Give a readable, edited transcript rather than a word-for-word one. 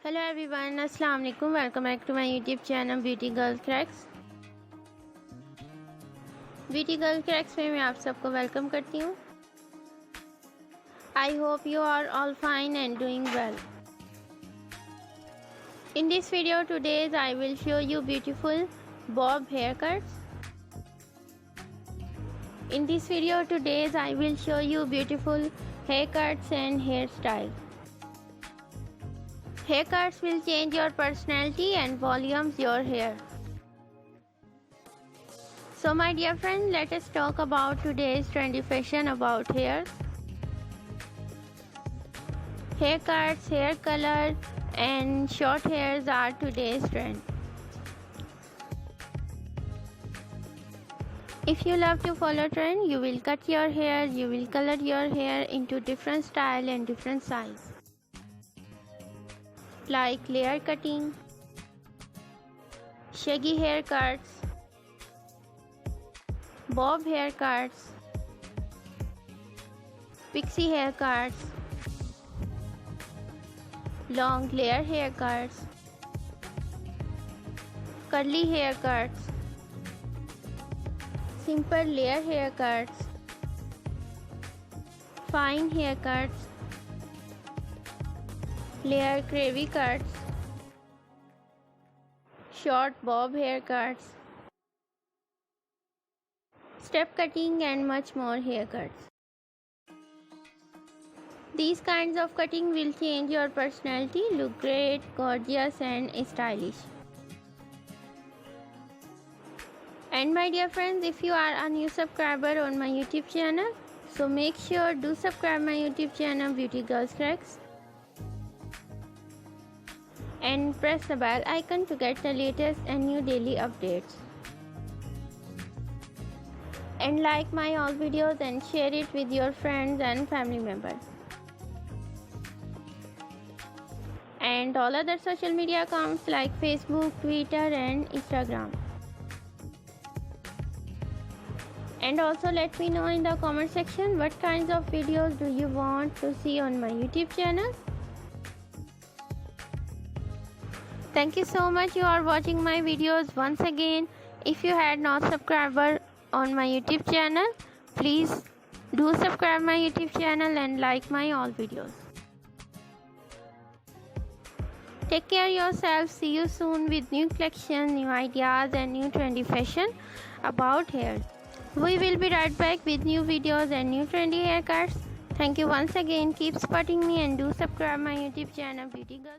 Hello everyone, अस्सलाम वालेकुम। Welcome back to my YouTube channel beauty girl cracks. Beauty girl cracks में मैं आप सबको वेलकम करती हूँ। I hope you are all fine and doing well. In this video today I will show you beautiful bob haircuts. In this video today I will show you beautiful haircuts and hairstyles. Haircuts will change your personality and volumes your hair. So my dear friends, let us talk about today's trendy fashion about hair. Haircuts, hair color and short hairs are today's trend. If you love to follow trend, you will cut your hair, you will color your hair into different style and different size. Like layer cutting, shaggy haircuts, bob haircuts, pixie haircuts, long layer haircuts, curly haircuts, simple layer haircuts, fine haircuts, layer curvy cuts, short bob haircuts, step cutting and much more haircuts. These kinds of cutting will change your personality, look great, gorgeous and stylish. And my dear friends, if you are a new subscriber on my YouTube channel, so make sure do subscribe my YouTube channel Beauty Girls Cracks and press the bell icon to get the latest and new daily updates. And like my all videos and share it with your friends and family members. And all other social media accounts like Facebook, Twitter and Instagram. And also let me know in the comment section what kinds of videos do you want to see on my YouTube channel. Thank you so much you are watching my videos once again. If you had not subscribed on my YouTube channel, please do subscribe my YouTube channel and like my all videos. Take care yourself. See you soon with new collection, new ideas and new trendy fashion about hair. We will be right back with new videos and new trendy haircuts. Thank you once again. Keep supporting me and do subscribe my YouTube channel Beauty Girl.